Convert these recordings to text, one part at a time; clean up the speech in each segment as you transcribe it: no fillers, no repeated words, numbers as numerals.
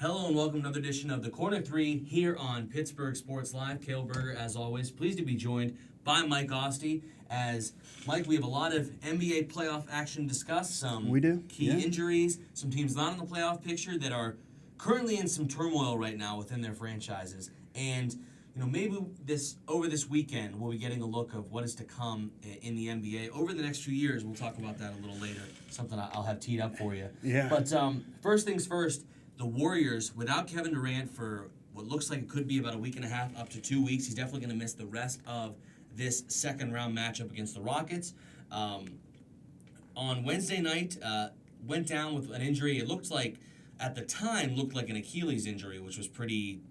Hello and welcome to another edition of the Corner 3 here on Pittsburgh Sports Live. Cale, Berger, as always, pleased to be joined by Mike Asti. As Mike, we have a lot of NBA playoff action to discuss. Some key injuries, some teams not in the playoff picture that are currently in some turmoil right now within their franchises. And maybe over this weekend we'll be getting a look of what is to come in the NBA over the next few years. We'll talk about that a little later. Something I'll have teed up for you. Yeah. But first things first. The Warriors, without Kevin Durant for what looks like it could be about a week and a half up to 2 weeks, he's definitely going to miss the rest of this second-round matchup against the Rockets. On Wednesday night, went down with an injury. It looked like, at the time, an Achilles injury, which was pretty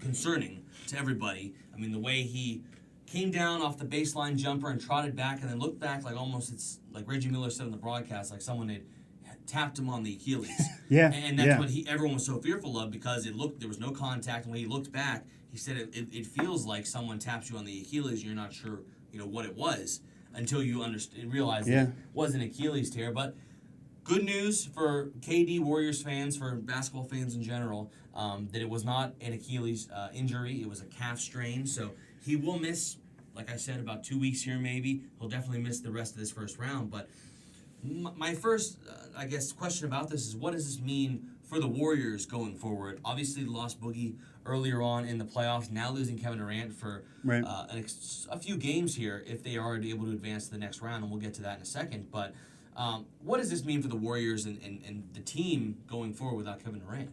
concerning to everybody. I mean, the way he came down off the baseline jumper and trotted back and then looked back it's like Reggie Miller said on the broadcast, like someone had tapped him on the Achilles. Yeah. And that's what everyone was so fearful of because there was no contact. And when he looked back, he said it feels like someone taps you on the Achilles and you're not sure, what it was until you realize that it was an Achilles tear. But good news for KD Warriors fans, for basketball fans in general, that it was not an Achilles injury. It was a calf strain. So he will miss, like I said, about 2 weeks here maybe. He'll definitely miss the rest of this first round. But my first, question about this is what does this mean for the Warriors going forward? Obviously, they lost Boogie earlier on in the playoffs. Now losing Kevin Durant for a few games here if they are able to advance to the next round, and we'll get to that in a second. But what does this mean for the Warriors and the team going forward without Kevin Durant?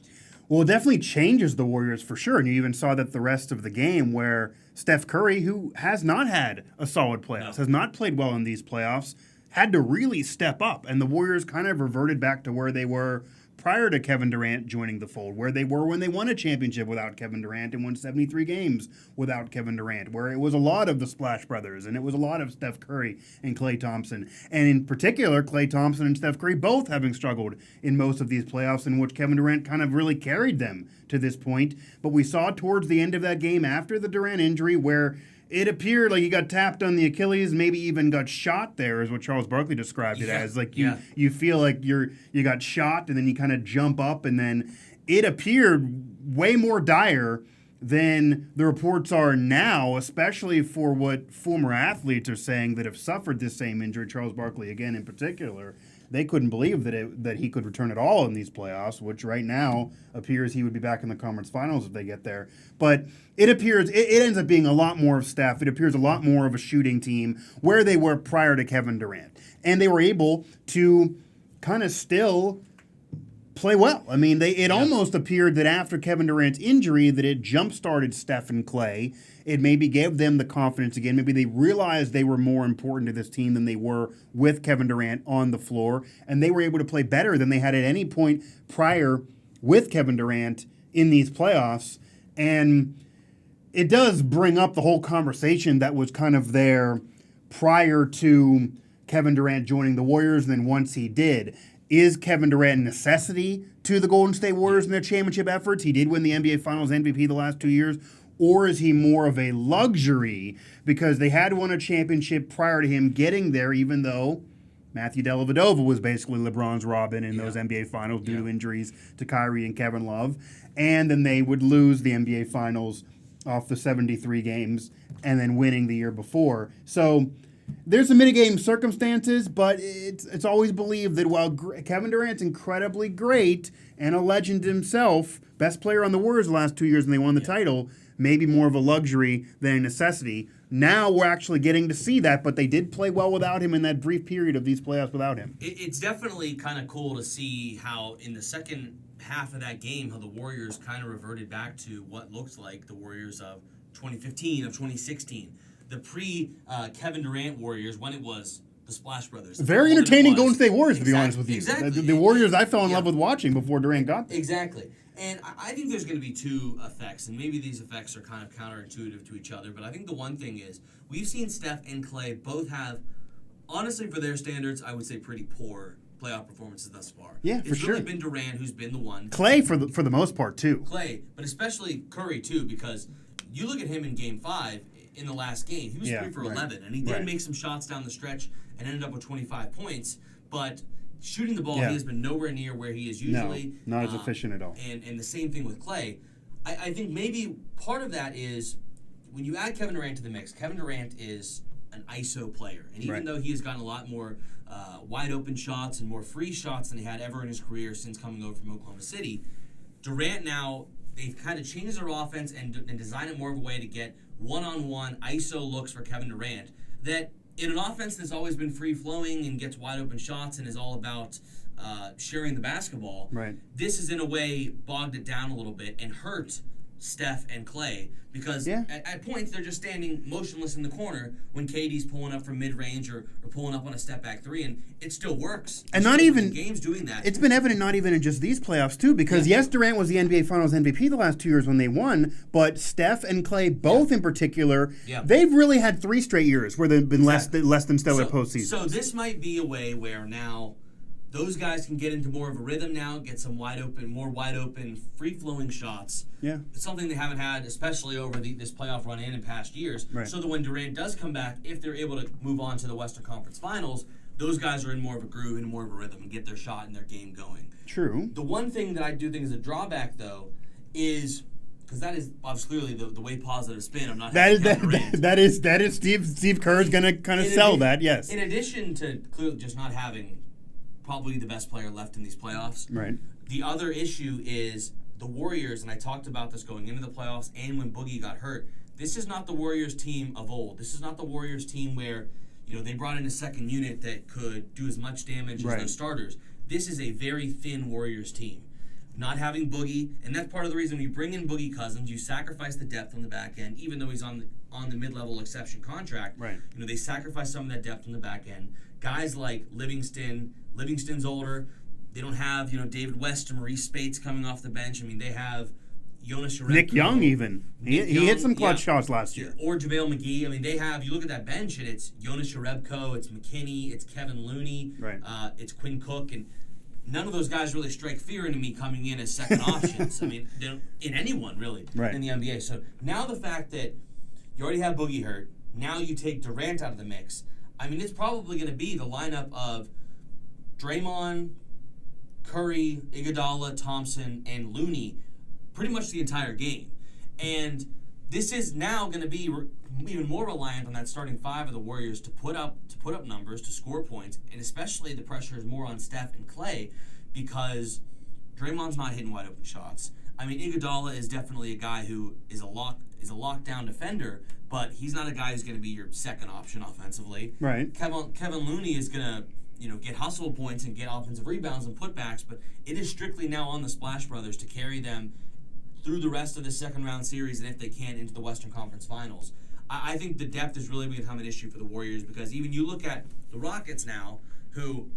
Well, it definitely changes the Warriors for sure. And you even saw that the rest of the game where Steph Curry, who has not had a solid playoffs, has not played well in these playoffs, had to really step up, and the Warriors kind of reverted back to where they were prior to Kevin Durant joining the fold, where they were when they won a championship without Kevin Durant and won 73 games without Kevin Durant, where it was a lot of the Splash Brothers, and it was a lot of Steph Curry and Klay Thompson, and in particular, Klay Thompson and Steph Curry both having struggled in most of these playoffs in which Kevin Durant kind of really carried them to this point. But we saw towards the end of that game after the Durant injury where it appeared like he got tapped on the Achilles, maybe even got shot there, is what Charles Barkley described it as. Like you feel like you got shot and then you kind of jump up, and then it appeared way more dire than the reports are now, especially for what former athletes are saying that have suffered this same injury. Charles Barkley, again, in particular, they couldn't believe that he could return at all in these playoffs, which right now appears he would be back in the conference finals if they get there. But it appears it ends up being a lot more of Steph. It appears a lot more of a shooting team where they were prior to Kevin Durant. And they were able to kind of still play well. I mean, it almost appeared that after Kevin Durant's injury that it jump-started Steph and Klay. It maybe gave them the confidence again. Maybe they realized they were more important to this team than they were with Kevin Durant on the floor, and they were able to play better than they had at any point prior with Kevin Durant in these playoffs. And it does bring up the whole conversation that was kind of there prior to Kevin Durant joining the Warriors, and then once he did. Is Kevin Durant a necessity to the Golden State Warriors in their championship efforts? He did win the NBA Finals MVP the last 2 years. Or is he more of a luxury because they had won a championship prior to him getting there, even though Matthew Dellavedova was basically LeBron's Robin in those NBA Finals due to injuries to Kyrie and Kevin Love. And then they would lose the NBA Finals off the 73 games and then winning the year before. So there's some mitigating circumstances, but it's always believed that while Kevin Durant's incredibly great and a legend himself, best player on the Warriors the last 2 years and they won the title, maybe more of a luxury than a necessity. Now we're actually getting to see that, but they did play well without him in that brief period of these playoffs without him. It's definitely kind of cool to see how in the second half of that game, how the Warriors kind of reverted back to what looks like the Warriors of 2015, of 2016. The pre-Kevin Durant Warriors, when it was the Splash Brothers. Very entertaining Golden State Warriors, to be honest with you. Exactly. The Warriors I fell in love with watching before Durant got there. Exactly. And I think there's going to be two effects, and maybe these effects are kind of counterintuitive to each other, but I think the one thing is we've seen Steph and Klay both have, honestly, for their standards, I would say pretty poor playoff performances thus far. Yeah, for sure. It's really been Durant who's been the one. Klay for the most part, too. Klay, but especially Curry, too, because you look at him in Game 5, in the last game, he was 3 for 11, and he did make some shots down the stretch and ended up with 25 points, but shooting the ball, Yeah. he has been nowhere near where he is usually. No, not as efficient at all. And the same thing with Clay. I think maybe part of that is when you add Kevin Durant to the mix, Kevin Durant is an ISO player. And even though he has gotten a lot more wide open shots and more free shots than he had ever in his career since coming over from Oklahoma City, Durant now, they've kind of changed their offense and designed it more of a way to get one-on-one ISO looks for Kevin Durant that in an offense that's always been free-flowing and gets wide open shots and is all about sharing the basketball, this is in a way bogged it down a little bit and hurt Steph and Clay because at points they're just standing motionless in the corner when KD's pulling up from mid-range or pulling up on a step-back three, and it still works. And not even games doing that. It's been evident not even in just these playoffs too, because yes, Durant was the NBA Finals MVP the last 2 years when they won, but Steph and Clay both in particular, they've really had 3 straight years where they've been less than stellar postseasons. So this might be a way where now those guys can get into more of a rhythm now, get some more wide open, free-flowing shots. Yeah. It's something they haven't had, especially over this playoff run and in past years. So that when Durant does come back, if they're able to move on to the Western Conference Finals, those guys are in more of a groove and more of a rhythm and get their shot and their game going. True. The one thing that I do think is a drawback, though, is because that is obviously clearly the way positive spin. I'm not that is Steve Kerr's going to kind of sell that. Yes. In addition to clearly just not having probably the best player left in these playoffs. The other issue is the Warriors, and I talked about this going into the playoffs and when Boogie got hurt. This is not the Warriors team of old. This is not the Warriors team where they brought in a second unit that could do as much damage as those starters. This is a very thin Warriors team. Not having Boogie, and that's part of the reason when you bring in Boogie Cousins, you sacrifice the depth on the back end, even though he's on the mid-level exception contract. They sacrifice some of that depth on the back end. Guys like Livingston's older. They don't have, David West or Maurice Spates coming off the bench. I mean, they have Jonas Jerebko. Nick Young even. He hit some clutch shots last year. Or JaVale McGee. I mean, you look at that bench, and it's Jonas Jerebko, it's McKinney, it's Kevin Looney, it's Quinn Cook, and none of those guys really strike fear into me coming in as second options. I mean, in anyone, really, in the NBA. So now the fact that you already have Boogie hurt, now you take Durant out of the mix. I mean, it's probably going to be the lineup of Draymond, Curry, Iguodala, Thompson, and Looney pretty much the entire game. And this is now going to be even more reliant on that starting 5 of the Warriors to put up numbers, to score points, and especially the pressure is more on Steph and Clay because Draymond's not hitting wide open shots. I mean, Iguodala is definitely a guy who is a lockdown defender, but he's not a guy who's going to be your second option offensively. Kevin Looney is going to get hustle points and get offensive rebounds and putbacks, but it is strictly now on the Splash Brothers to carry them through the rest of the second-round series and if they can into the Western Conference Finals. I think the depth is really become an issue for the Warriors because even you look at the Rockets now, who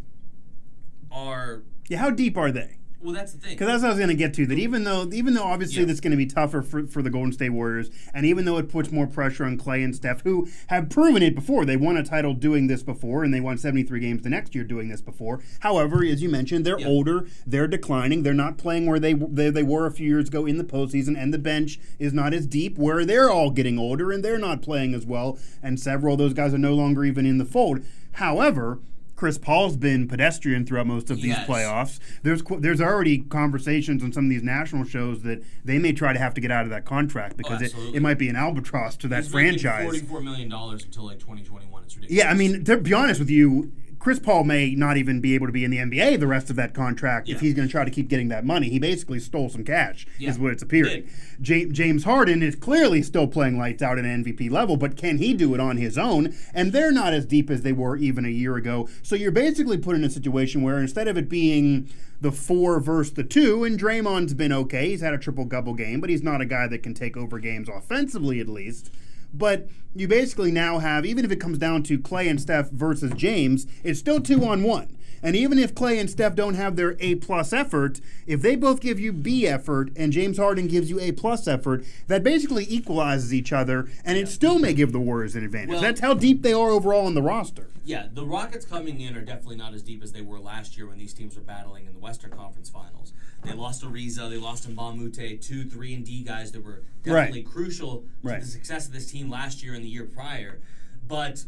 are... Yeah, how deep are they? Well, that's the thing. Because that's what I was going to get to. That even though obviously that's going to be tougher for the Golden State Warriors, and even though it puts more pressure on Clay and Steph, who have proven it before, they won a title doing this before, and they won 73 games the next year doing this before. However, as you mentioned, they're older, they're declining, they're not playing where they were a few years ago in the postseason, and the bench is not as deep, where they're all getting older and they're not playing as well, and several of those guys are no longer even in the fold. However, Chris Paul's been pedestrian throughout most of these playoffs. There's already conversations on some of these national shows that they may try to have to get out of that contract because it might be an albatross to that franchise. $44 million until like 2021. It's ridiculous. Yeah, I mean, to be honest with you, Chris Paul may not even be able to be in the NBA the rest of that contract if he's going to try to keep getting that money. He basically stole some cash, is what it's appearing. James Harden is clearly still playing lights out at an MVP level, but can he do it on his own? And they're not as deep as they were even a year ago. So you're basically put in a situation where instead of it being the 4 versus the 2, and Draymond's been okay, he's had a triple-double game, but he's not a guy that can take over games offensively at least. But you basically now have, even if it comes down to Clay and Steph versus James, it's still 2-on-1. And even if Clay and Steph don't have their A-plus effort, if they both give you B effort and James Harden gives you A-plus effort, that basically equalizes each other, and it still may give the Warriors an advantage. Well, that's how deep they are overall in the roster. Yeah, the Rockets coming in are definitely not as deep as they were last year when these teams were battling in the Western Conference Finals. They lost Ariza, they lost Mbamute, 2, 3, and D guys that were definitely crucial to the success of this team last year and the year prior. But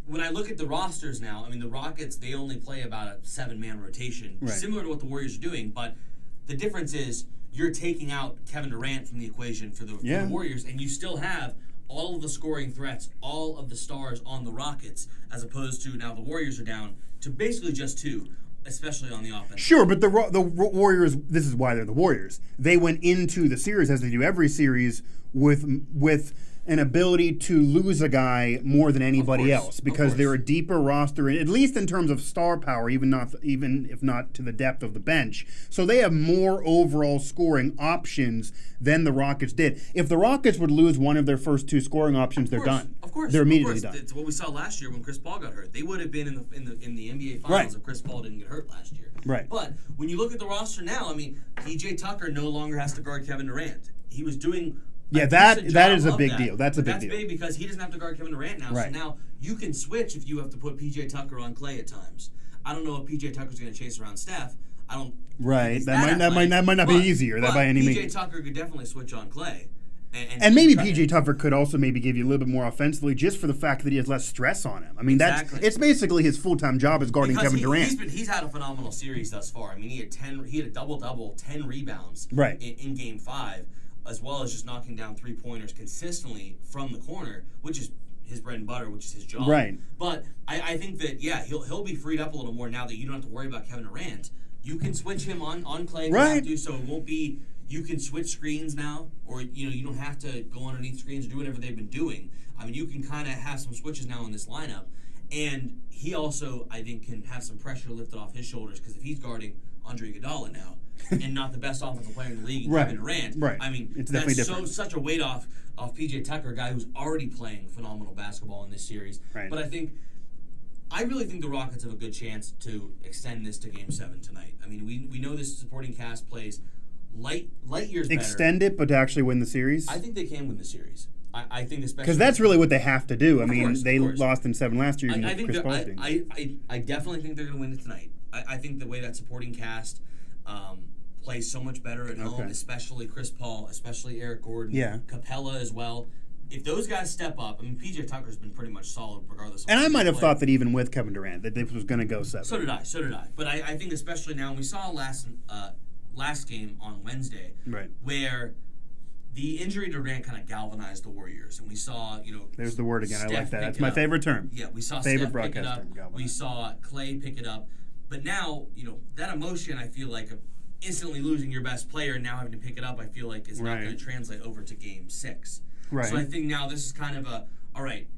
when I look at the rosters now, I mean, the Rockets, they only play about a 7-man rotation, similar to what the Warriors are doing, but the difference is you're taking out Kevin Durant from the equation for the Warriors, and you still have all of the scoring threats, all of the stars on the Rockets, as opposed to now the Warriors are down to basically just 2, especially on the offense. Sure, but the Warriors, this is why they're the Warriors. They went into the series, as they do every series, with an ability to lose a guy more than anybody else because they're a deeper roster, at least in terms of star power, even if not to the depth of the bench. So they have more overall scoring options than the Rockets did. If the Rockets would lose one of their first 2 scoring options, they're done. Of course, they're immediately done. It's what we saw last year when Chris Paul got hurt. They would have been in the NBA Finals if Chris Paul didn't get hurt last year. Right. But when you look at the roster now, I mean, PJ Tucker no longer has to guard Kevin Durant. He was doing. Yeah, that is a big deal. That's a big deal. That's big because he doesn't have to guard Kevin Durant now. Right. So now you can switch if you have to put PJ Tucker on Clay at times. I don't know if PJ Tucker's going to chase around Steph. I don't. Right. That might not be easier. That by any means. PJ Tucker could definitely switch on Clay. And maybe PJ Tucker could also maybe give you a little bit more offensively just for the fact that he has less stress on him. I mean, it's basically his full-time job is guarding Kevin Durant. He's had a phenomenal series thus far. I mean, he had a double-double, 10 rebounds in Game 5, as well as just knocking down 3-pointers consistently from the corner, which is his bread and butter, which is his job. Right. But I think that, he'll be freed up a little more now that you don't have to worry about Kevin Durant. You can switch him on Clay if you have to, so it won't be... You can switch screens now, or you don't have to go underneath screens or do whatever they've been doing. I mean, you can kind of have some switches now in this lineup, and he also, I think, can have some pressure lifted off his shoulders because if he's guarding Andre Iguodala now and not the best offensive player in the league, Kevin Durant, I mean, it's that's such a weight off PJ Tucker, a guy who's already playing phenomenal basketball in this series. Right. But I really think the Rockets have a good chance to extend this to Game 7 tonight. I mean, we know this supporting cast plays light years better. Extend it, but to actually win the series? I think they can win the series. I think especially... Because that's really what they have to do. They lost in 7 last year. I definitely think they're going to win it tonight. I think the way that supporting cast plays so much better at home, especially Chris Paul, especially Eric Gordon, Capella as well. If those guys step up, I mean, PJ Tucker's been pretty much solid regardless of And I might have thought that even with Kevin Durant, that this was going to go 7. So did I. But I think especially now, we saw last game on Wednesday, where the injury to Durant kind of galvanized the Warriors, and we saw, there's the word again. Steph I like that. That's my favorite term. Yeah, we saw favorite Steph pick it up. Term, we saw Clay pick it up, but now, that emotion, I feel like instantly losing your best player and now having to pick it up, I feel like is not going to translate over to Game 6. Right. So I think now this is kind of all right.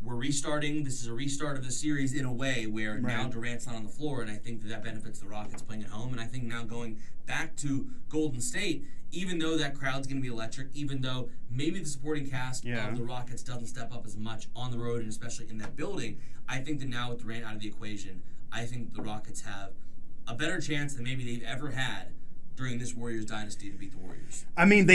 We're restarting. This is a restart of the series in a way where now Durant's not on the floor, and I think that benefits the Rockets playing at home. And I think now going back to Golden State, even though that crowd's going to be electric, even though maybe the supporting cast of the Rockets doesn't step up as much on the road and especially in that building, I think that now with Durant out of the equation, I think the Rockets have a better chance than maybe they've ever had during this Warriors dynasty to beat the Warriors. I mean,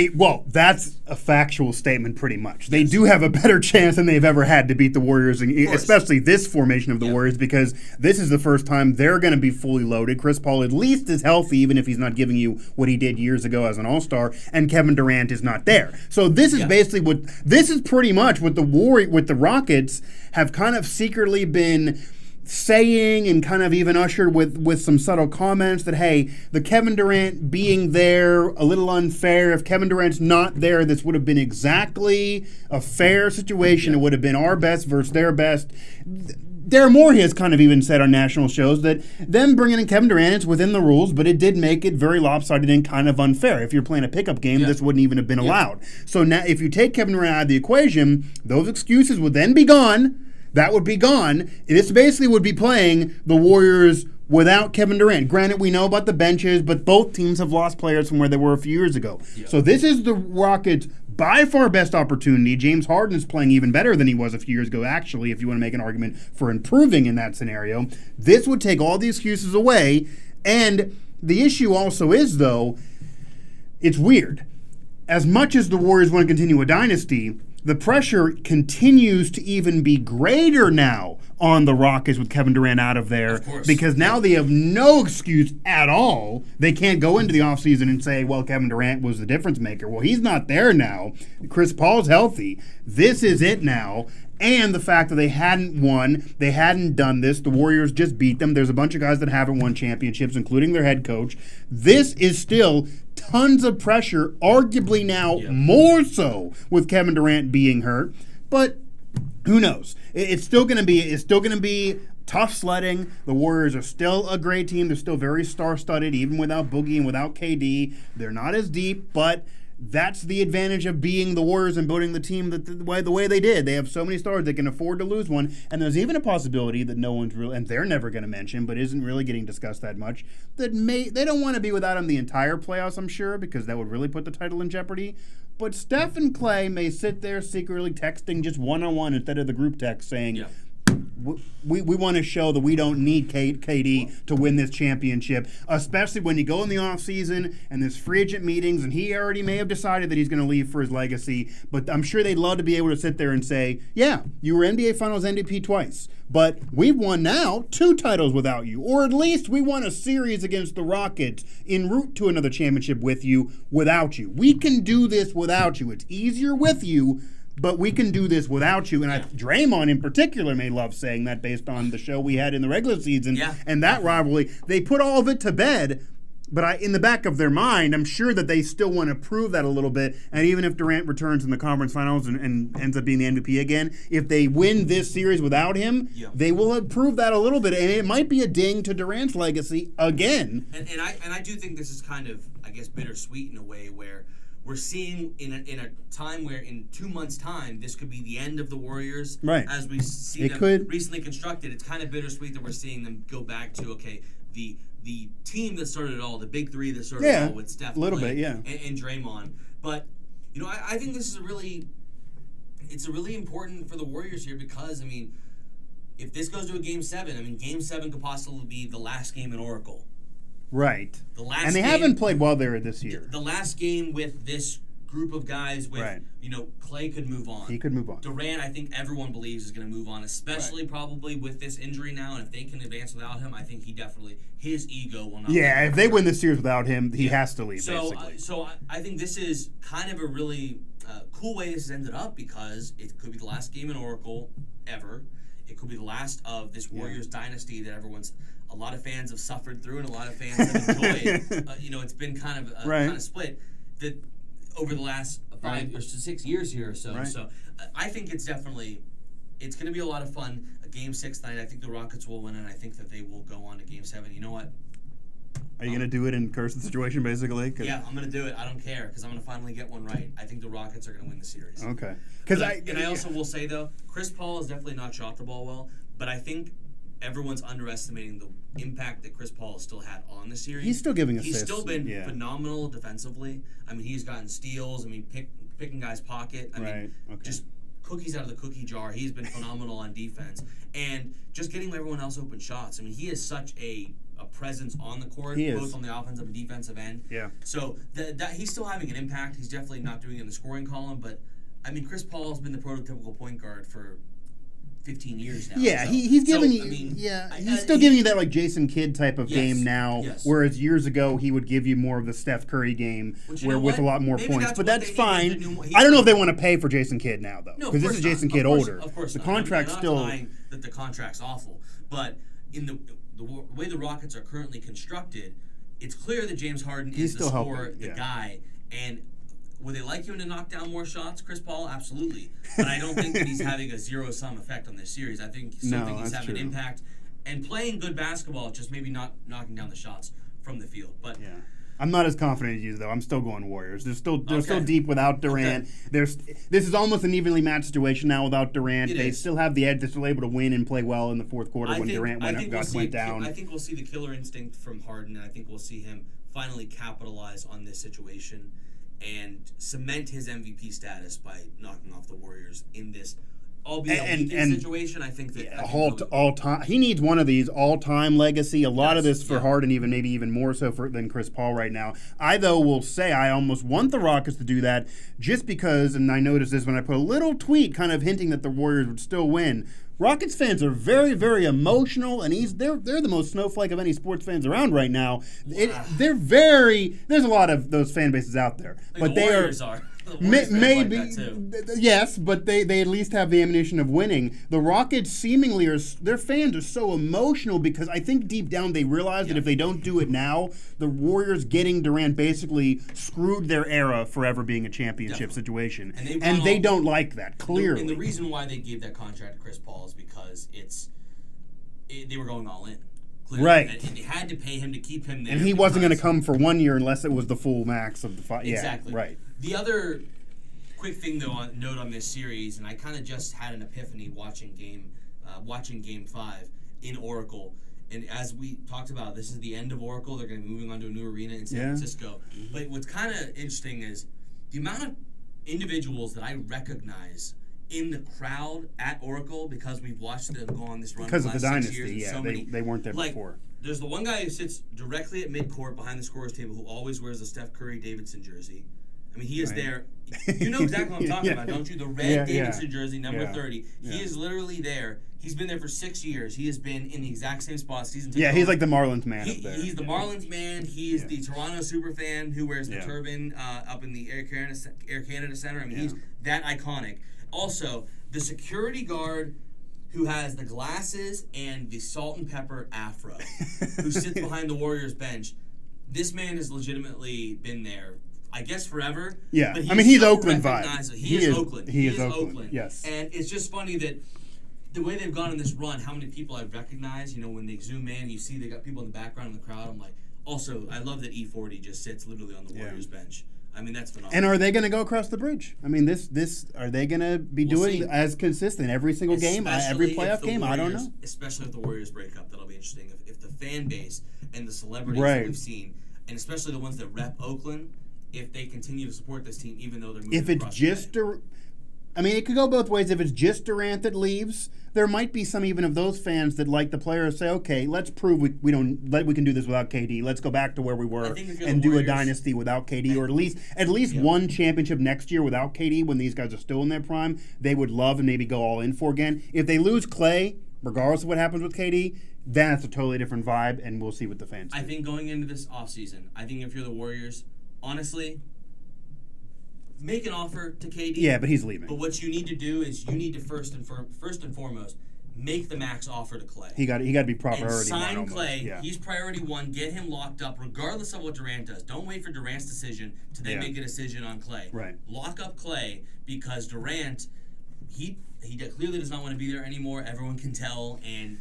that's a factual statement pretty much. They do have a better chance than they've ever had to beat the Warriors, especially this formation of the Warriors, because this is the first time they're going to be fully loaded. Chris Paul at least is healthy, even if he's not giving you what he did years ago as an all-star, and Kevin Durant is not there. So this is basically this is pretty much what the Rockets have kind of secretly been saying and kind of even ushered with some subtle comments that, hey, the Kevin Durant being there, a little unfair. If Kevin Durant's not there, this would have been exactly a fair situation. It would have been our best versus their best. Daryl Morey has kind of even said on national shows that them bringing in Kevin Durant is within the rules, but it did make it very lopsided and kind of unfair. If you're playing a pickup game, this wouldn't even have been allowed. So now if you take Kevin Durant out of the equation, those excuses would then be gone. That would be gone. This basically would be playing the Warriors without Kevin Durant. Granted, we know about the benches, but both teams have lost players from where they were a few years ago. Yeah. So this is the Rockets' by far best opportunity. James Harden is playing even better than he was a few years ago, actually, if you want to make an argument for improving in that scenario. This would take all the excuses away. And the issue also is, though, it's weird. As much as the Warriors want to continue a dynasty, the pressure continues to even be greater now on the Rockets with Kevin Durant out of there, because now they have no excuse at all. They can't go into the offseason and say, well, Kevin Durant was the difference maker. Well, he's not there now. Chris Paul's healthy. This is it now. And the fact that they hadn't won, they hadn't done this, the Warriors just beat them. There's a bunch of guys that haven't won championships, including their head coach. This is still tons of pressure, arguably now more so with Kevin Durant being hurt. But who knows? It's still going to be tough sledding. The Warriors are still a great team. They're still very star-studded, even without Boogie and without KD. They're not as deep, but that's the advantage of being the Warriors and building the team the way they did. They have so many stars they can afford to lose one. And there's even a possibility that no one's really, and they're never going to mention, but isn't really getting discussed that much, that they don't want to be without him the entire playoffs, I'm sure, because that would really put the title in jeopardy. But Steph and Clay may sit there secretly texting just one-on-one instead of the group text saying, we want to show that we don't need KD to win this championship, especially when you go in the offseason and there's free agent meetings, and he already may have decided that he's going to leave for his legacy. But I'm sure they'd love to be able to sit there and say, yeah, you were NBA Finals MVP twice, but we've won now 2 titles without you. Or at least we won a series against the Rockets en route to another championship with you without you. We can do this without you. It's easier with you, but we can do this without you. And Draymond in particular may love saying that based on the show we had in the regular season and that rivalry. They put all of it to bed, but in the back of their mind, I'm sure that they still want to prove that a little bit. And even if Durant returns in the conference finals and ends up being the MVP again, if they win this series without him, they will have proved that a little bit. And it might be a ding to Durant's legacy again. And I do think this is kind of, I guess, bittersweet in a way where we're seeing in a time where in 2 months' time, this could be the end of the Warriors. Right. As we see them recently constructed, it's kind of bittersweet that we're seeing them go back to, the team that started it all, the big three that started it all with Steph, and Draymond. But, I think this is it's really important for the Warriors here because, I mean, if this goes to a Game 7, Game 7 could possibly be the last game in Oracle. Right. And they haven't played well there this year. The last game with this group of guys with, Clay could move on. He could move on. Durant, I think everyone believes is going to move on, especially probably with this injury now. And if they can advance without him, I think his ego will not. Yeah, if they win this series without him, he has to leave, basically. So I think this is kind of a really cool way this has ended up because it could be the last game in Oracle ever. It could be the last of this Warriors dynasty that a lot of fans have suffered through and a lot of fans have enjoyed. It's been kind of split that over the last 5 or 6 years here or so. Right. So I think it's going to be a lot of fun. Game 6 tonight, I think the Rockets will win, and I think that they will go on to Game 7. You know what? Are you going to do it and curse the situation, basically? Yeah, I'm going to do it. I don't care because I'm going to finally get one right. I think the Rockets are going to win the series. Okay. I also will say, though, Chris Paul has definitely not shot the ball well, but I think everyone's underestimating the impact that Chris Paul has still had on the series. He's still giving assists. He's still been phenomenal defensively. He's gotten steals. Picking guys' pocket. Just cookies out of the cookie jar. He's been phenomenal on defense. And just getting everyone else open shots. He is such a presence on the court, both on the offensive and defensive end. Yeah. So that he's still having an impact. He's definitely not doing it in the scoring column, but Chris Paul has been the prototypical point guard for 15 years now. Yeah, he's giving he's still giving you that like Jason Kidd type of game now, whereas years ago he would give you more of the Steph Curry game with a lot more points. But that's fine. I don't know if they want to pay for Jason Kidd now though, because this is Jason Kidd older. Of course, the contract's still. I'm not denying that the contract's awful, but in the way the Rockets are currently constructed, it's clear that James Harden is the scorer, the guy, and. Would they like him to knock down more shots, Chris Paul? Absolutely. But I don't think that he's having a zero-sum effect on this series. I think he's having an impact and playing good basketball, just maybe not knocking down the shots from the field. But I'm not as confident as you, though. I'm still going Warriors. They're still deep without Durant. This is almost an evenly matched situation now without Durant. They still have the edge. They're still able to win and play well in the fourth quarter when Durant went down. I think we'll see the killer instinct from Harden, and I think we'll see him finally capitalize on this situation and cement his MVP status by knocking off the Warriors in this, albeit a weekend situation. I think that all time he needs one of these all-time legacy. A lot of this for Harden, maybe even more so than Chris Paul right now. I though will say I almost want the Rockets to do that just because, and I noticed this when I put a little tweet kind of hinting that the Warriors would still win. Rockets fans are very, very emotional, and they're the most snowflake of any sports fans around right now. There's a lot of those fan bases out there, but the Warriors are. The Warriors fans Maybe, like that too. yes, but they at least have the ammunition of winning. The Rockets seemingly their fans are so emotional because I think deep down they realize that if they don't do it now, the Warriors getting Durant basically screwed their era forever being a championship situation, and they don't like that clearly. And the reason why they gave that contract to Chris Paul is because they were going all in. Clearly. Right. And they had to pay him to keep him there. And he wasn't going to come for 1 year unless it was the full max of the five. Exactly. Yeah, right. The other quick thing, though, note on this series, and I kind of just had an epiphany watching Game 5 in Oracle. And as we talked about, this is the end of Oracle. They're going to be moving on to a new arena in San Francisco. Mm-hmm. But what's kind of interesting is the amount of individuals that I recognize in the crowd at Oracle because we've watched them go on this run because for of the the last 6 dynasty. years. Yeah, they weren't there before. There's the one guy who sits directly at midcourt behind the scorer's table who always wears the Steph Curry Davidson jersey. I mean, he is there. You know exactly what I'm talking about, don't you? The red Davidson jersey, number 30. He is literally there. He's been there for 6 years. He has been in the exact same spot season 2. Yeah, he's like the Marlins man up there. He's the Marlins man. He is the Toronto superfan who wears the turban up in the Air Canada Center. I mean, he's that iconic. Also, the security guard who has the glasses and the salt and pepper afro, who sits behind the Warriors bench. This man has legitimately been there, I guess, forever. Yeah, but I mean, he's so Oakland vibe. He is Oakland. He is Oakland. Yes. And it's just funny that the way they've gone in this run, how many people I've recognized, when they zoom in, you see they got people in the background in the crowd. I'm like, also, I love that E40 just sits literally on the Warriors bench. I mean, that's phenomenal. And are they going to go across the bridge? I mean, are they going to be doing as consistent every single game, every playoff game? I don't know. Especially if the Warriors break up, that'll be interesting. If the fan base and the celebrities that we've seen, and especially the ones that rep Oakland, if they continue to support this team, even though they're moving across the bay. I mean, it could go both ways. If it's just Durant that leaves, there might be some even of those fans that like the players say, okay, let's prove we can do this without KD. Let's go back to where we were and do a dynasty without KD, or at least one championship next year without KD when these guys are still in their prime. They would love and maybe go all in for again. If they lose Clay, regardless of what happens with KD, then it's a totally different vibe, and we'll see what the fans do. I think going into this offseason, I think if you're the Warriors, honestly, make an offer to KD. Yeah, but he's leaving. But what you need to do is you need to first and foremost make the max offer to Clay. He got to be priority and sign one. Clay. Yeah. He's priority one. Get him locked up, regardless of what Durant does. Don't wait for Durant's decision to then make a decision on Clay. Right. Lock up Clay because Durant, he clearly does not want to be there anymore. Everyone can tell, and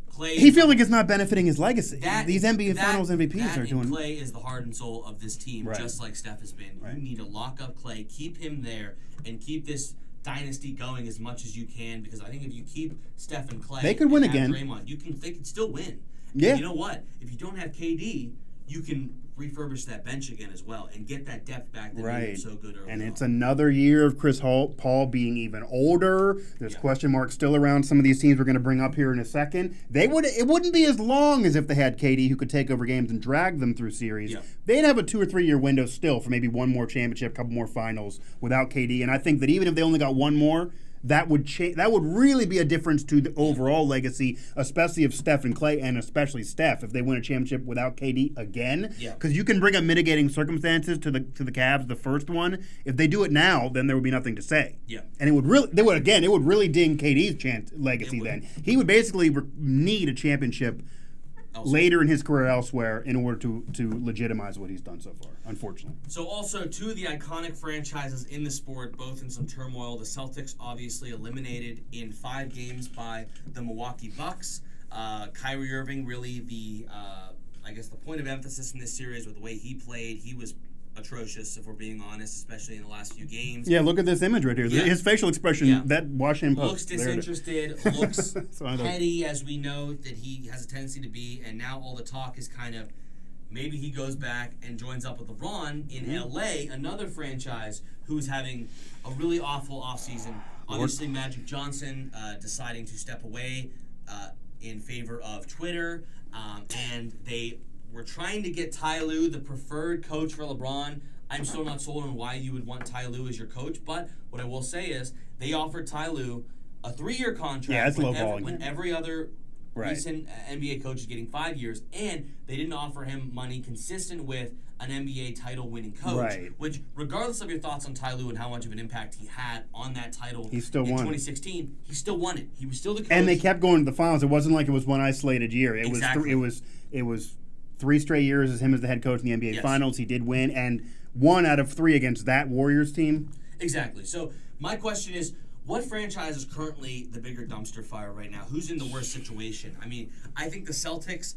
Clay. He feels like it's not benefiting his legacy. These NBA Finals MVPs are doing. Clay is the heart and soul of this team, just like Steph has been. Right. You need to lock up Clay, keep him there, and keep this dynasty going as much as you can. Because I think if you keep Steph and Clay, they could win again. Draymond, they could still win. Yeah. And you know what? If you don't have KD, you can refurbish that bench again as well and get that depth back that made him so good early And it's on. another year of Chris Paul being even older. There's question marks still around some of these teams we're going to bring up here in a second. It wouldn't be as long as if they had KD who could take over games and drag them through series. Yeah. They'd have a 2 or 3 year window still for maybe one more championship, a couple more finals without KD. And I think that even if they only got one more, that would really be a difference to the overall legacy, especially of Steph and Clay, and especially Steph if they win a championship without KD again. Because you can bring up mitigating circumstances to the Cavs, the first one. If they do it now, then there would be nothing to say. Yeah, and it would really ding KD's legacy. Then he would basically need a championship later in his career elsewhere in order to legitimize what he's done so far, unfortunately. So also, two of the iconic franchises in the sport, both in some turmoil. The Celtics obviously eliminated in 5 games by the Milwaukee Bucks. Kyrie Irving really the point of emphasis in this series with the way he played. He was atrocious, if we're being honest, especially in the last few games. Yeah, look at this image right here. Yeah. His facial expression, that Washington Post. Looks disinterested, looks petty, as we know that he has a tendency to be, and now all the talk is kind of maybe he goes back and joins up with LeBron in LA, another franchise who's having a really awful offseason. Obviously, Magic Johnson deciding to step away in favor of Twitter, and they were trying to get Ty Lue, the preferred coach for LeBron. I'm still not sold on why you would want Ty Lue as your coach, but what I will say is they offered Ty Lue a 3-year contract when every other Right. Recent NBA coaches getting 5 years, and they didn't offer him money consistent with an NBA title-winning coach. Right. Which, regardless of your thoughts on Ty Lue and how much of an impact he had on that title He still in won. 2016, he still won it. He was still the coach. And they kept going to the finals. It wasn't like it was one isolated year. It Exactly. was it was 3 straight years as him as the head coach in the NBA Yes. Finals. He did win, and 1 out of 3 against that Warriors team. Exactly. So my question is, what franchise is currently the bigger dumpster fire right now? Who's in the worst situation? I mean, I think the Celtics.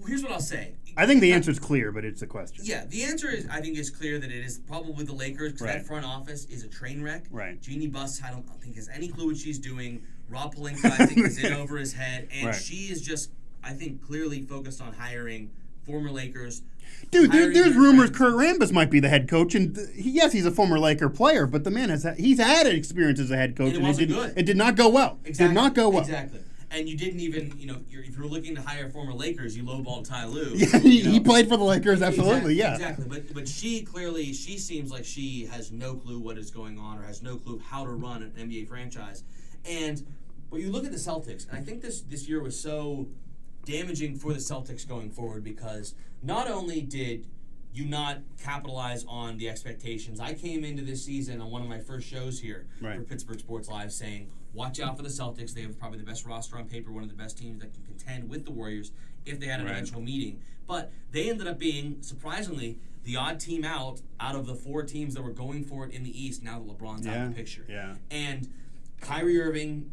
Here's what I'll say. I think the answer is clear, but it's a question. Yeah, the answer is, I think, is clear that it is probably the Lakers because Right. that front office is a train wreck. Right. Jeannie Buss, I don't think has any clue what she's doing. Rob Pelinka, I think, is in over his head, and Right. she is just, I think, clearly focused on hiring former Lakers. Dude, hiring there's their rumors friends. Kurt Rambis might be the head coach, and yes, he's a former Laker player, but the man he's had experience as a head coach, And it wasn't did, good. It did not go well. Exactly. Did not go well. Exactly. And you didn't even, if you're looking to hire former Lakers, you lowballed Ty Lue. Yeah, he played for the Lakers, absolutely, Exactly. But she clearly, she seems like she has no clue what is going on or has no clue how to run an NBA franchise. But you look at the Celtics, and I think this year was so damaging for the Celtics going forward because not only did you not capitalize on the expectations. I came into this season on one of my first shows here for Pittsburgh Sports Live saying, watch out for the Celtics. They have probably the best roster on paper, one of the best teams that can contend with the Warriors if they had an eventual meeting. But they ended up being, surprisingly, the odd team out of the 4 teams that were going for it in the East now that LeBron's out of the picture. Yeah. And Kyrie Irving,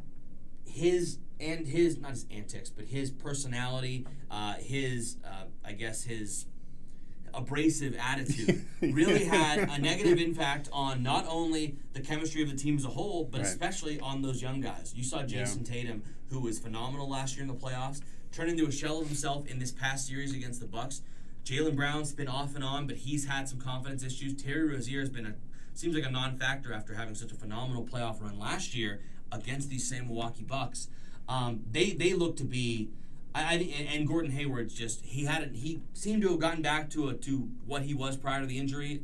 his not his antics, but his personality, his abrasive attitude really had a negative impact on not only the chemistry of the team as a whole, but especially on those young guys. You saw Jason Tatum, who was phenomenal last year in the playoffs, turn into a shell of himself in this past series against the Bucks. Jaylen Brown's been off and on, but he's had some confidence issues. Terry Rozier has been seems like a non-factor after having such a phenomenal playoff run last year against these same Milwaukee Bucks. They look to be, and Gordon Hayward's just he seemed to have gotten back to what he was prior to the injury,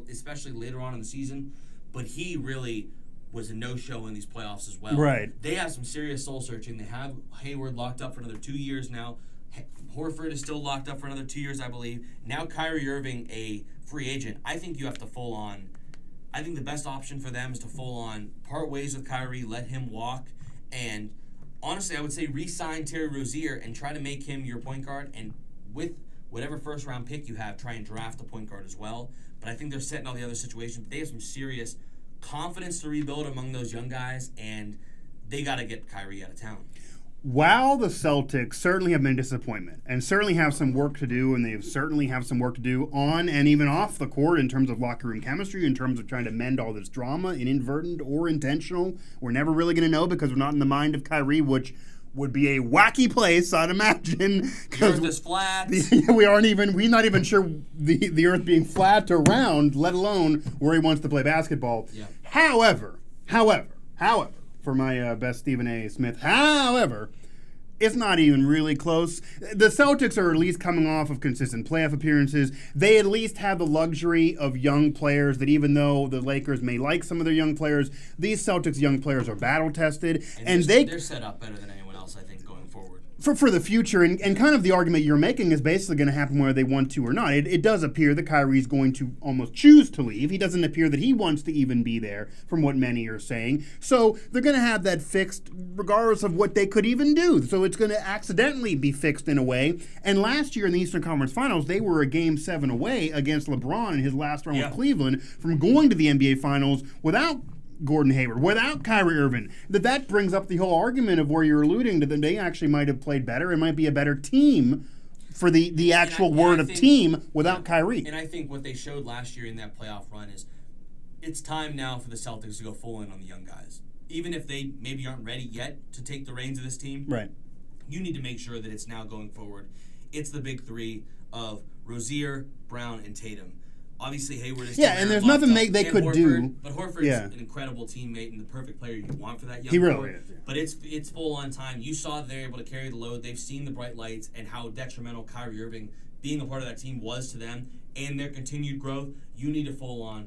especially later on in the season. But he really was a no-show in these playoffs as well. Right. They have some serious soul searching. They have Hayward locked up for another 2 years now. Horford is still locked up for another 2 years, I believe. Now Kyrie Irving, a free agent. I think you have to full on. I think the best option for them is to full on part ways with Kyrie, let him walk, and honestly, I would say re-sign Terry Rozier and try to make him your point guard, and with whatever first-round pick you have, try and draft a point guard as well. But I think they're setting all the other situations. They have some serious confidence to rebuild among those young guys, and they got to get Kyrie out of town. While the Celtics certainly have been a disappointment and certainly have some work to do, and they certainly have some work to do on and even off the court in terms of locker room chemistry, in terms of trying to mend all this drama, inadvertent or intentional, we're never really going to know because we're not in the mind of Kyrie, which would be a wacky place, I'd imagine. The earth is flat. We're not even sure the earth being flat or round, let alone where he wants to play basketball. Yeah. However, for my best Stephen A. Smith, however, it's not even really close. The Celtics are at least coming off of consistent playoff appearances. They at least have the luxury of young players that even though the Lakers may like some of their young players, these Celtics young players are battle-tested. And they're set up better than anyone else, I think, going forward. For the future, and kind of the argument you're making is basically going to happen whether they want to or not. It does appear that Kyrie's going to almost choose to leave. He doesn't appear that he wants to even be there, from what many are saying. So they're going to have that fixed regardless of what they could even do. So it's going to accidentally be fixed in a way. And last year in the Eastern Conference Finals, they were a Game 7 away against LeBron in his last round with Cleveland from going to the NBA Finals without Gordon Hayward, without Kyrie Irving. That brings up the whole argument of where you're alluding to that they actually might have played better and might be a better team for the actual word of team without Kyrie. And I think what they showed last year in that playoff run is it's time now for the Celtics to go full in on the young guys. Even if they maybe aren't ready yet to take the reins of this team, right? You need to make sure that it's now going forward. It's the big three of Rozier, Brown, and Tatum. Obviously, Hayward is and there's nothing they could Horford, do. But Horford's an incredible teammate and the perfect player you want for that young He really core. is. Yeah. But it's full on time. You saw they're able to carry the load. They've seen the bright lights and how detrimental Kyrie Irving being a part of that team was to them and their continued growth. You need to full on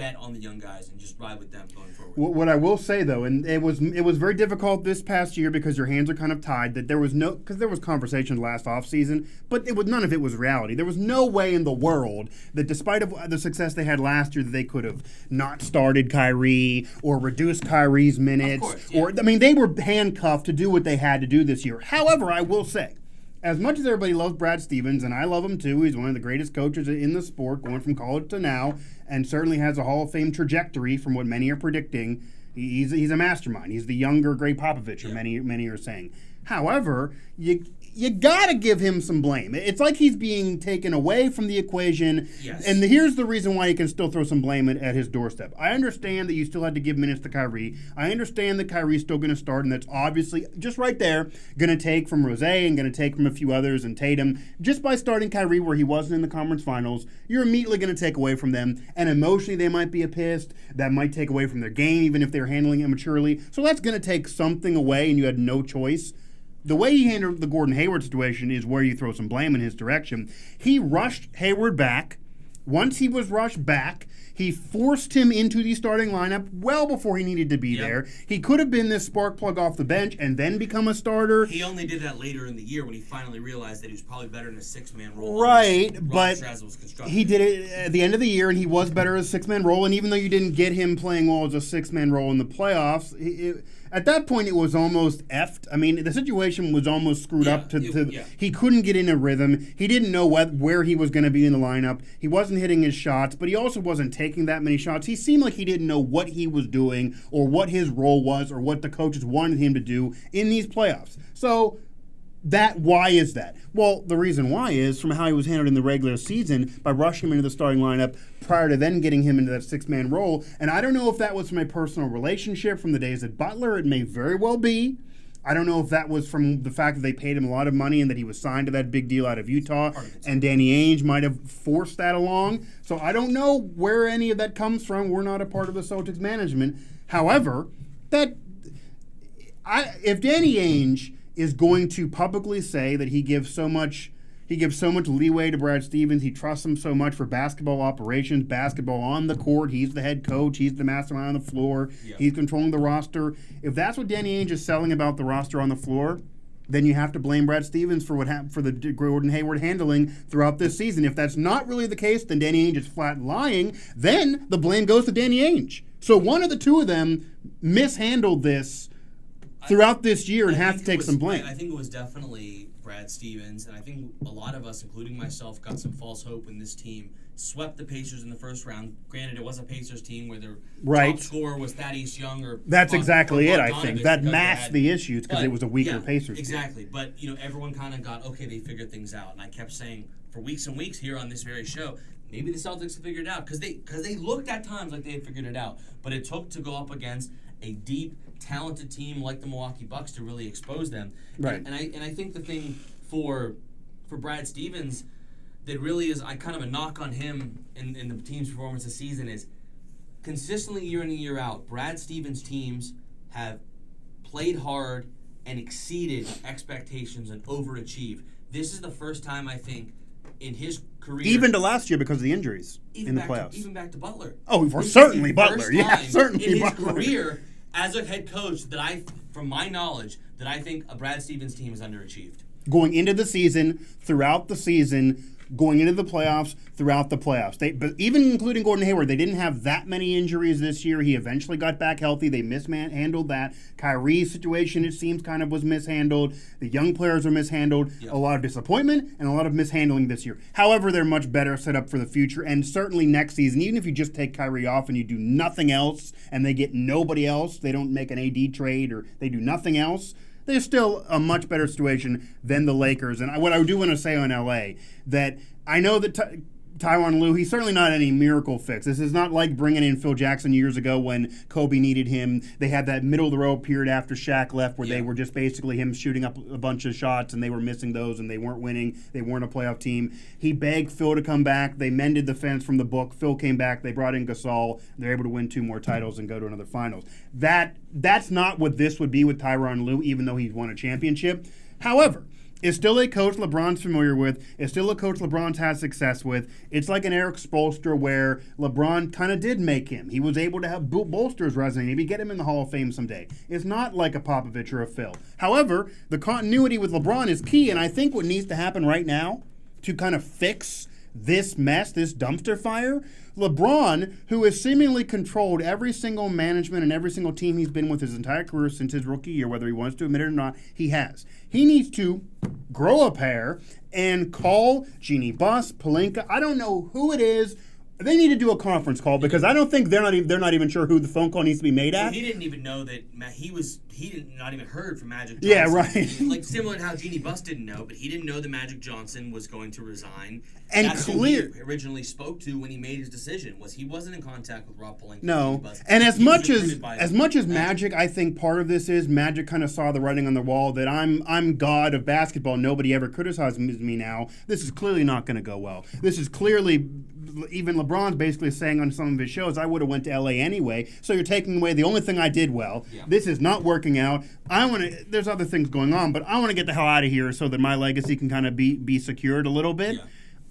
bet on the young guys and just ride with them going forward. What I will say though, and it was very difficult this past year because your hands are kind of tied. That there was conversation last offseason, but none of it was reality. There was no way in the world that despite of the success they had last year that they could have not started Kyrie or reduced Kyrie's minutes. Of course, yeah. Or I mean, they were handcuffed to do what they had to do this year. However, I will say, as much as everybody loves Brad Stevens, and I love him too, he's one of the greatest coaches in the sport, going from college to now, and certainly has a Hall of Fame trajectory from what many are predicting. He's a mastermind. He's the younger Greg Popovich, or many are saying. However, you gotta give him some blame. It's like he's being taken away from the equation. Yes. And here's the reason why you can still throw some blame at his doorstep. I understand that you still had to give minutes to Kyrie. I understand that Kyrie's still going to start, and that's obviously just right there going to take from Rose and going to take from a few others and Tatum. Just by starting Kyrie where he wasn't in the conference finals, you're immediately going to take away from them. And emotionally, they might be pissed. That might take away from their game, even if they're handling it maturely. So that's going to take something away, and you had no choice. The way he handled the Gordon Hayward situation is where you throw some blame in his direction. He rushed Hayward back. Once he was rushed back, he forced him into the starting lineup well before he needed to be there. He could have been this spark plug off the bench and then become a starter. He only did that later in the year when he finally realized that he was probably better in a six-man role. Right, but was he did it at the end of the year, and he was better as a six-man role. And even though you didn't get him playing well as a six-man role in the playoffs, at that point it was almost effed. I mean, the situation was almost screwed up. He couldn't get in a rhythm. He didn't know where he was going to be in the lineup. He wasn't hitting his shots, but he also wasn't taking that many shots. He seemed like he didn't know what he was doing or what his role was or what the coaches wanted him to do in these playoffs. So why is that? Well, the reason why is from how he was handled in the regular season by rushing him into the starting lineup prior to then getting him into that six-man role. And I don't know if that was from a personal relationship from the days at Butler. It may very well be. I don't know if that was from the fact that they paid him a lot of money and that he was signed to that big deal out of Utah, and Danny Ainge might have forced that along. So I don't know where any of that comes from. We're not a part of the Celtics management. However, if Danny Ainge is going to publicly say that he gives so much leeway to Brad Stevens, he trusts him so much for basketball operations, basketball on the court, he's the head coach, he's the mastermind on the floor, he's controlling the roster. If that's what Danny Ainge is selling about the roster on the floor, then you have to blame Brad Stevens for what happened for the Gordon Hayward handling throughout this season. If that's not really the case, then Danny Ainge is flat lying. Then the blame goes to Danny Ainge. So one of the two of them mishandled this throughout this year and have to take some blame. I think it was definitely Brad Stevens, and I think a lot of us, including myself, got some false hope when this team swept the Pacers in the first round. Granted, it was a Pacers team where their top scorer was Thaddeus Young or that's exactly it. I think that masked the issues because it was a weaker Pacers team. Exactly, but everyone kind of got okay. They figured things out, and I kept saying for weeks and weeks here on this very show, maybe the Celtics have figured it out because they looked at times like they had figured it out, but it took to go up against a deep, talented team like the Milwaukee Bucks to really expose them. Right. And I think the thing for Brad Stevens that really is kind of a knock on him in the team's performance this season is consistently year in and year out, Brad Stevens' teams have played hard and exceeded expectations and overachieved. This is the first time, I think, in his career. Even to last year because of the injuries in the playoffs. Even back to Butler. Oh, certainly Butler. Yeah, certainly in Butler. In his career as a head coach from my knowledge, that I think a Brad Stevens team is underachieved. Going into the season, throughout the season, going into the playoffs, throughout the playoffs. But even including Gordon Hayward, they didn't have that many injuries this year. He eventually got back healthy. They mishandled that. Kyrie's situation, it seems, kind of was mishandled. The young players were mishandled. Yep. A lot of disappointment and a lot of mishandling this year. However, they're much better set up for the future. And certainly next season, even if you just take Kyrie off and you do nothing else and they get nobody else, they don't make an AD trade or they do nothing else, they're still a much better situation than the Lakers. And what I do want to say on LA, that I know that Tyronn Lue, he's certainly not any miracle fix. This is not like bringing in Phil Jackson years ago when Kobe needed him. They had that middle-of-the-road period after Shaq left where they were just basically him shooting up a bunch of shots and they were missing those and they weren't winning. They weren't a playoff team. He begged Phil to come back. They mended the fence from the book. Phil came back. They brought in Gasol. They're able to win 2 more titles and go to another finals. That's not what this would be with Tyronn Lue, even though he's won a championship. However, is still a coach LeBron's familiar with. It's still a coach LeBron's had success with. It's like an Eric Spoelstra where LeBron kind of did make him. He was able to have bolster his resume, maybe get him in the Hall of Fame someday. It's not like a Popovich or a Phil. However, the continuity with LeBron is key, and I think what needs to happen right now to kind of fix this mess, this dumpster fire, LeBron, who has seemingly controlled every single management and every single team he's been with his entire career since his rookie year, whether he wants to admit it or not, he has. He needs to grow a pair and call Jeannie Buss, Pelinka. I don't know who it is. They need to do a conference call because I don't think they're not even sure who the phone call needs to be made at. Well, he didn't even know that he did not even heard from Magic Johnson. Yeah, right. Like similar to how Jeannie Buss didn't know, but he didn't know that Magic Johnson was going to resign. And that's clear who he originally spoke to when he made his decision was he wasn't in contact with Rob Pelinka. No, and as much as Magic, I think part of this is Magic kind of saw the writing on the wall that I'm god of basketball. Nobody ever criticizes me now. This is clearly not going to go well. This is clearly. Even LeBron's basically saying on some of his shows, I would have went to LA anyway. So you're taking away the only thing I did well. Yeah. This is not working out. There's other things going on, but I want to get the hell out of here so that my legacy can kind of be secured a little bit. Yeah.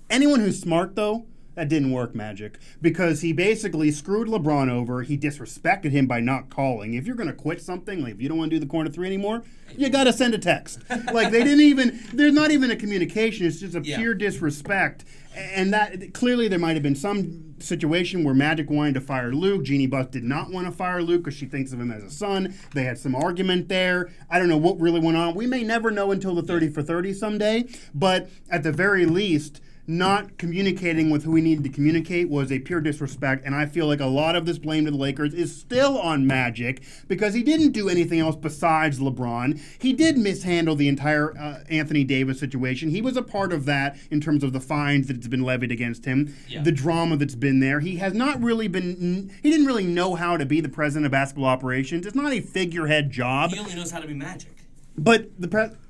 Anyone who's smart, though, that didn't work, Magic, because he basically screwed LeBron over. He disrespected him by not calling. If you're going to quit something, like if you don't want to do the corner three anymore, you got to send a text. Like there's not even a communication. It's just a pure disrespect. And that clearly there might have been some situation where Magic wanted to fire Luke. Jeannie Buss did not want to fire Luke because she thinks of him as a son. They had some argument there. I don't know what really went on. We may never know until the 30 for 30 someday. But at the very least, not communicating with who he needed to communicate was a pure disrespect, and I feel like a lot of this blame to the Lakers is still on Magic because he didn't do anything else besides LeBron. He did mishandle the entire Anthony Davis situation. He was a part of that in terms of the fines that's been levied against him, the drama that's been there. He has not really been, he didn't really know how to be the president of basketball operations. It's not a figurehead job. He only knows how to be Magic. But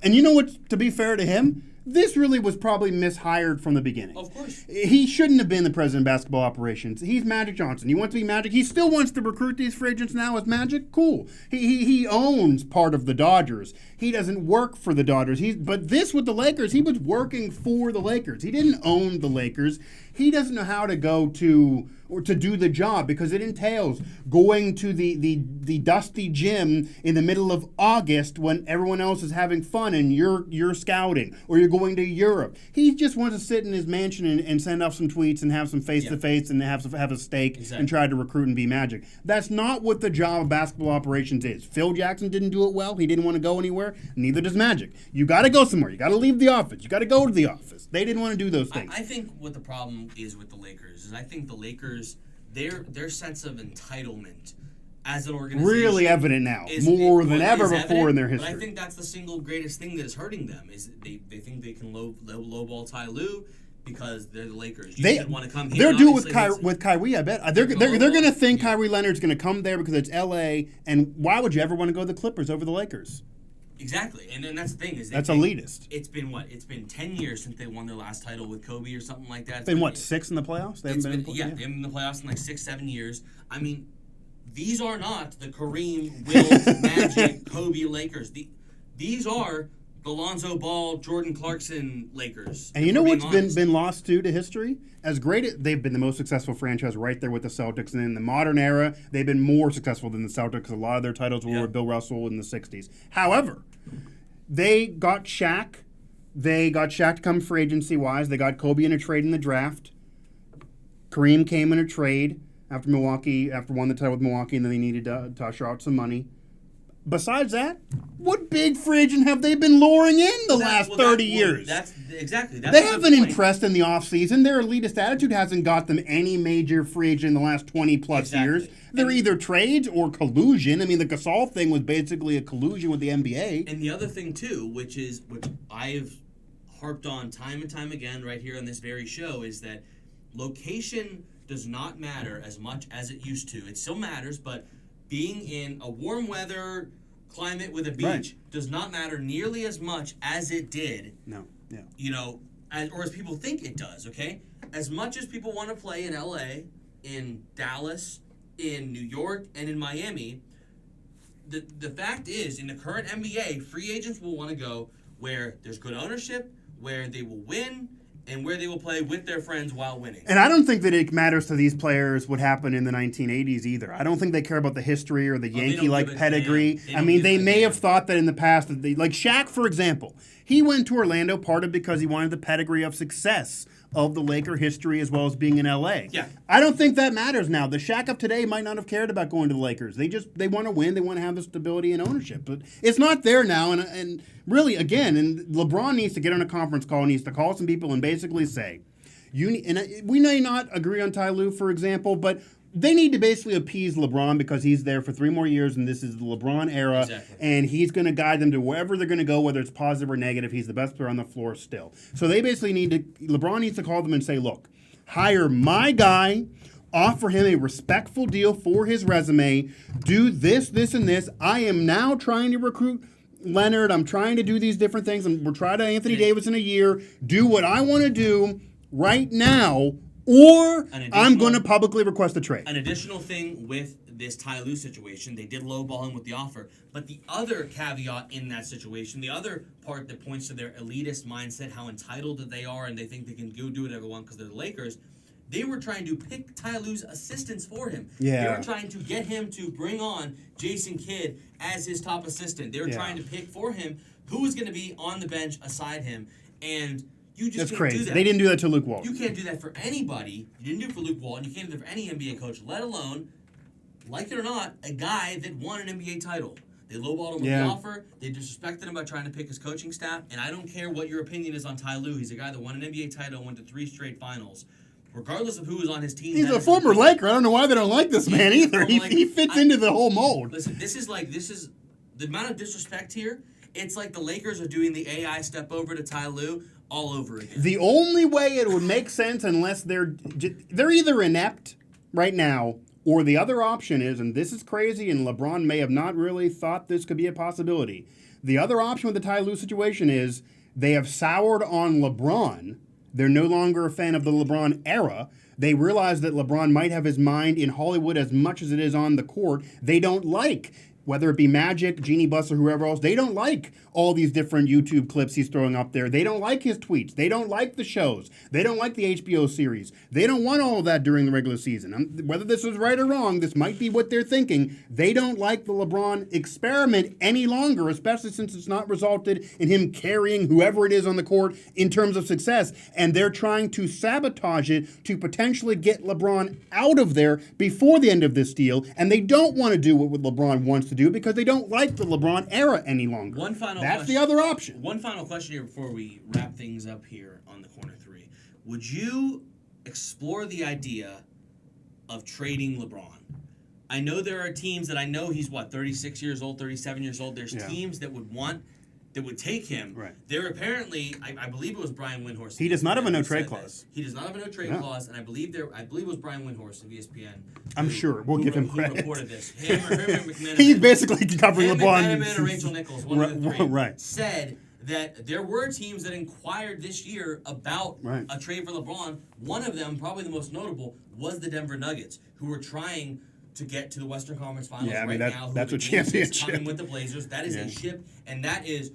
and you know what, to be fair to him, this really was probably mishired from the beginning. Of course. He shouldn't have been the president of basketball operations. He's Magic Johnson. He wants to be Magic. He still wants to recruit these free agents now as Magic. Cool. He owns part of the Dodgers. He doesn't work for the Dodgers. But this with the Lakers, he was working for the Lakers. He didn't own the Lakers. He doesn't know how to go to or to do the job because it entails going to the dusty gym in the middle of August when everyone else is having fun and you're scouting or you're going to Europe. He just wants to sit in his mansion and send off some tweets and have some face-to-face and have a steak and try to recruit and be Magic. That's not what the job of basketball operations is. Phil Jackson didn't do it well. He didn't want to go anywhere. Neither does Magic. You got to go somewhere. You got to leave the office. You got to go to the office. They didn't want to do those things. I think what the problem is with the Lakers is I think the Lakers, their sense of entitlement as an organization really evident now, more than ever before in their history. But I think that's the single greatest thing that is hurting them is they think they can lowball Ty Lue because they're the Lakers. You want to come here. They're doing with Kyrie. I bet they're going to think Kyrie Leonard's going to come there because it's L.A. And why would you ever want to go to the Clippers over the Lakers? Exactly, and then that's the thing is that's elitist. It's been what? It's been 10 years since they won their last title with Kobe or something like that. It's been what, 6 in the playoffs? They haven't been. They haven't been in the playoffs in like 6-7 years. I mean, these are not the Kareem, Wilt, Magic, Kobe Lakers. These are the Lonzo Ball, Jordan Clarkson Lakers. And you know what's been lost to history? As great they've been the most successful franchise right there with the Celtics. And in the modern era, they've been more successful than the Celtics. A lot of their titles were with Bill Russell in the 60s. However, they got Shaq. They got Shaq to come free agency-wise. They got Kobe in a trade in the draft. Kareem came in a trade after won the title with Milwaukee, and then they needed to usher out some money. Besides that, what big free agent have they been luring in the last 30 years? They haven't impressed in the offseason. Their elitist attitude hasn't got them any major free agent in the last 20-plus years. They're either trades or collusion. I mean, the Gasol thing was basically a collusion with the NBA. And the other thing, too, which I have harped on time and time again right here on this very show, is that location does not matter as much as it used to. It still matters, but being in a warm weather climate with a beach does not matter nearly as much as it did. No, yeah. You know, or as people think it does, okay? As much as people want to play in LA, in Dallas, in New York, and in Miami, the fact is, in the current NBA, free agents will want to go where there's good ownership, where they will win, and where they will play with their friends while winning. And I don't think that it matters to these players what happened in the 1980s either. I don't think they care about the history or the Yankee-like pedigree. I mean, they may have thought that in the past, that they, like Shaq, for example, he went to Orlando part of because he wanted the pedigree of success of the Laker history as well as being in L.A. Yeah. I don't think that matters now. The Shaq of today might not have cared about going to the Lakers. They want to win. They want to have the stability and ownership. But it's not there now. And really, again, and LeBron needs to get on a conference call, needs to call some people and basically say, we may not agree on Ty Lue, for example, but they need to basically appease LeBron because he's there for 3 more years and this is the LeBron era. Exactly. And he's going to guide them to wherever they're going to go, whether it's positive or negative. He's the best player on the floor still. So they basically LeBron needs to call them and say, look, hire my guy, offer him a respectful deal for his resume, do this, this, and this. I am now trying to recruit Leonard. I'm trying to do these different things. We're trying to Anthony Davis in a year. Do what I want to do right now, or I'm going to publicly request a trade. An additional thing with this Ty Lue situation, they did lowball him with the offer. But the other caveat in that situation, the other part that points to their elitist mindset, how entitled that they are and they think they can go do whatever they want because they're the Lakers, they were trying to pick Ty Lue's assistants for him. Yeah. They were trying to get him to bring on Jason Kidd as his top assistant. They were trying to pick for him who was going to be on the bench aside him. And you just That's can't crazy. do that. They didn't do that to Luke Walton. You can't do that for anybody. You didn't do it for Luke Walton. You can't do it for any NBA coach, let alone, like it or not, a guy that won an NBA title. They lowballed him with the offer. They disrespected him by trying to pick his coaching staff. And I don't care what your opinion is on Ty Lue. He's a guy that won an NBA title and went to 3 straight finals. Regardless of who was on his team. He's a former Laker. I don't know why they don't like this man either. He fits into the whole mold. Listen, this is the amount of disrespect here. It's like the Lakers are doing the AI step over to Ty Lue all over again. The only way it would make sense, unless they're either inept right now, or the other option is, and this is crazy, and LeBron may have not really thought this could be a possibility. The other option with the Ty Lue situation is they have soured on LeBron. They're no longer a fan of the LeBron era. They realize that LeBron might have his mind in Hollywood as much as it is on the court. They don't like, whether it be Magic, Jeannie Buss, or whoever else, they don't like all these different YouTube clips he's throwing up there. They don't like his tweets. They don't like the shows. They don't like the HBO series. They don't want all of that during the regular season. Whether this is right or wrong, this might be what they're thinking. They don't like the LeBron experiment any longer, especially since it's not resulted in him carrying whoever it is on the court in terms of success. And they're trying to sabotage it to potentially get LeBron out of there before the end of this deal. And they don't want to do what LeBron wants to do because they don't like the LeBron era any longer. That's the other option. One final question here before we wrap things up here on the Corner 3. Would you explore the idea of trading LeBron? I know there are teams that I know he's, 36 years old, 37 years old. There's teams that would take him. Right. There apparently, I believe it was Brian Windhorst. He does not have a no-trade clause. He does not have a no-trade clause, and I believe it was Brian Windhorst of ESPN. I'm sure. We'll give him credit. Who reported this. Him or McMenamin. He's basically covering LeBron. McMenamin or Rachel Nichols, one of the 3, right. said that there were teams that inquired this year about a trade for LeBron. One of them, probably the most notable, was the Denver Nuggets, who were trying to get to the Western Conference Finals now. That's a championship. Coming with the Blazers. That is a ship, and that is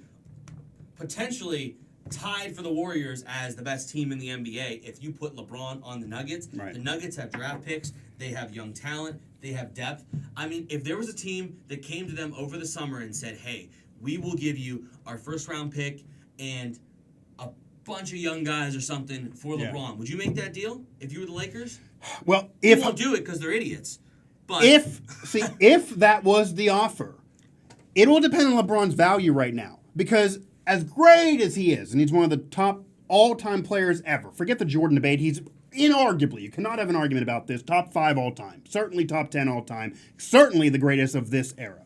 potentially tied for the Warriors as the best team in the NBA if you put LeBron on the Nuggets. Right. The Nuggets have draft picks. They have young talent. They have depth. I mean, if there was a team that came to them over the summer and said, hey, we will give you our first-round pick and a bunch of young guys or something for LeBron, would you make that deal if you were the Lakers? Well, They won't do it because they're idiots. But if that was the offer, it will depend on LeBron's value right now. Because as great as he is, and he's one of the top all-time players ever, forget the Jordan debate, he's inarguably, you cannot have an argument about this, top 5 all-time, certainly top 10 all-time, certainly the greatest of this era.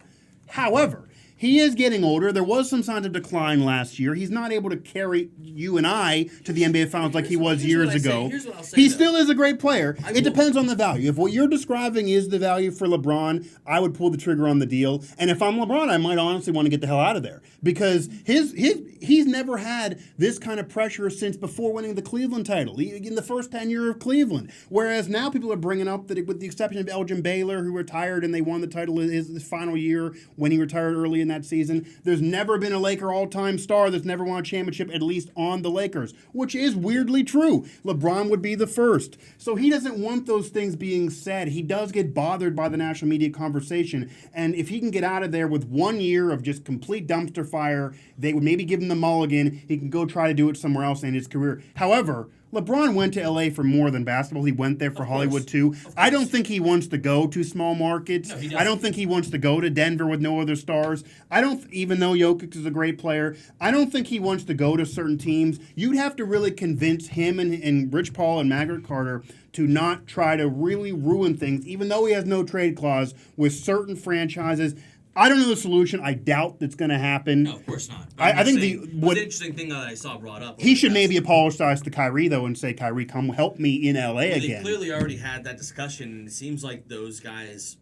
However, he is getting older. There was some signs of decline last year. He's not able to carry you and I to the NBA Finals like he was years ago. Here's what I'll say, he though. still is a great player. It depends on the value. If what you're describing is the value for LeBron, I would pull the trigger on the deal. And if I'm LeBron, I might honestly want to get the hell out of there because he's never had this kind of pressure since before winning the Cleveland title, in the first tenure of Cleveland. Whereas now people are bringing up that with the exception of Elgin Baylor, who retired and they won the title his final year when he retired early in that season. There's never been a Laker all-time star that's never won a championship, at least on the Lakers, which is weirdly true. LeBron would be the first. So he doesn't want those things being said. He does get bothered by the national media conversation. And if he can get out of there with 1 year of just complete dumpster fire, they would maybe give him the mulligan. He can go try to do it somewhere else in his career. However, LeBron went to LA for more than basketball. He went there for Hollywood too. I don't think he wants to go to small markets. No, he doesn't. I don't think he wants to go to Denver with no other stars. I don't, even though Jokic is a great player, I don't think he wants to go to certain teams. You'd have to really convince him and Rich Paul and Margaret Carter to not try to really ruin things, even though he has no trade clause with certain franchises. I don't know the solution. I doubt that's going to happen. No, of course not. I think the interesting thing that I saw brought up. He should maybe apologize to Kyrie though and say, Kyrie, come help me in LA again. They clearly already had that discussion, and it seems like those guys.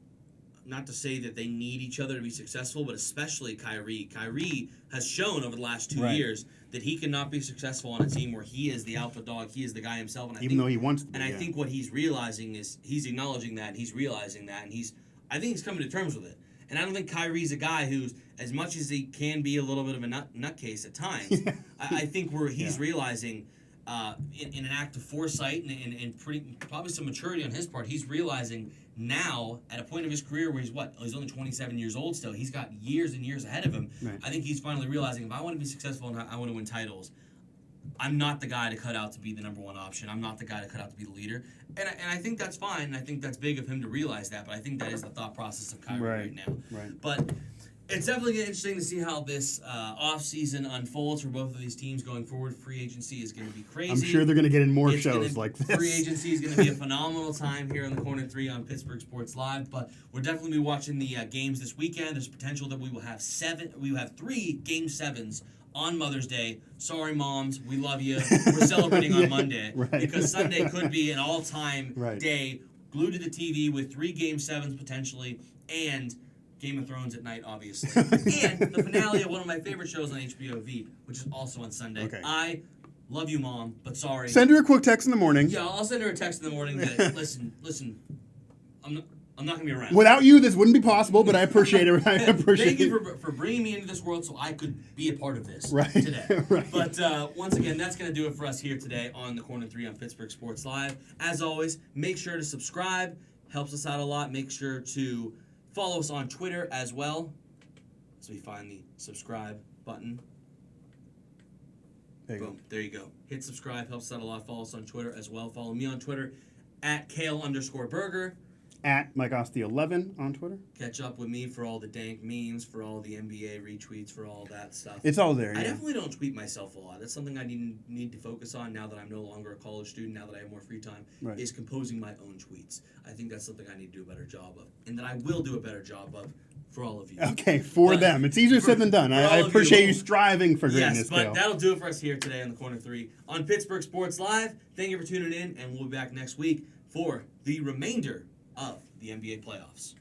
Not to say that they need each other to be successful, but especially Kyrie. Kyrie has shown over the last 2 years that he cannot be successful on a team where he is the alpha dog, he is the guy himself. And Even though he wants to. And I think what he's realizing is he's acknowledging that, and he's realizing that, and I think he's coming to terms with it. And I don't think Kyrie's a guy who's, as much as he can be a little bit of a nutcase at times, I think he's realizing in an act of foresight and probably some maturity on his part, he's realizing now at a point of his career where he's only 27 years old still. He's got years and years ahead of him. Right. I think he's finally realizing if I want to be successful and I want to win titles, I'm not the guy to cut out to be the number one option. I'm not the guy to cut out to be the leader. And I think that's fine. And I think that's big of him to realize that. But I think that is the thought process of Kyrie right now. Right. But it's definitely interesting to see how this offseason unfolds for both of these teams going forward. Free agency is going to be crazy. I'm sure they're going to get in more shows like this. Free agency is going to be a phenomenal time here on the Corner 3 on Pittsburgh Sports Live. But we'll definitely be watching the games this weekend. There's potential that we will have 3 Game 7s on Mother's Day. Sorry, moms, we love you. We're celebrating on Monday because Sunday could be an all-time day, glued to the TV with 3 Game 7s potentially, and Game of Thrones at night, obviously. And the finale of one of my favorite shows on HBO, Veep, which is also on Sunday. Okay. I love you, Mom, but sorry. Send her a quick text in the morning. Yeah, I'll send her a text in the morning that, listen, I'm not going to be around. Without you, this wouldn't be possible, but I appreciate it. Thank you for bringing me into this world so I could be a part of this today. But once again, that's going to do it for us here today on the Corner 3 on Pittsburgh Sports Live. As always, make sure to subscribe. Helps us out a lot. Make sure to follow us on Twitter as well. So we find the subscribe button. Boom. There you go. Hit subscribe. Helps us out a lot. Follow us on Twitter as well. Follow me on Twitter at Cale_Berger. At Mike Asti 11 on Twitter. Catch up with me for all the dank memes, for all the NBA retweets, for all that stuff. It's all there, I definitely don't tweet myself a lot. That's something I need to focus on now that I'm no longer a college student, now that I have more free time, is composing my own tweets. I think that's something I need to do a better job of, and that I will do a better job of for all of you. Okay, for them. It's easier said than done. I appreciate you striving for greatness, Yes, but that'll do it for us here today on the Corner 3 on Pittsburgh Sports Live. Thank you for tuning in, and we'll be back next week for the remainder of the NBA playoffs.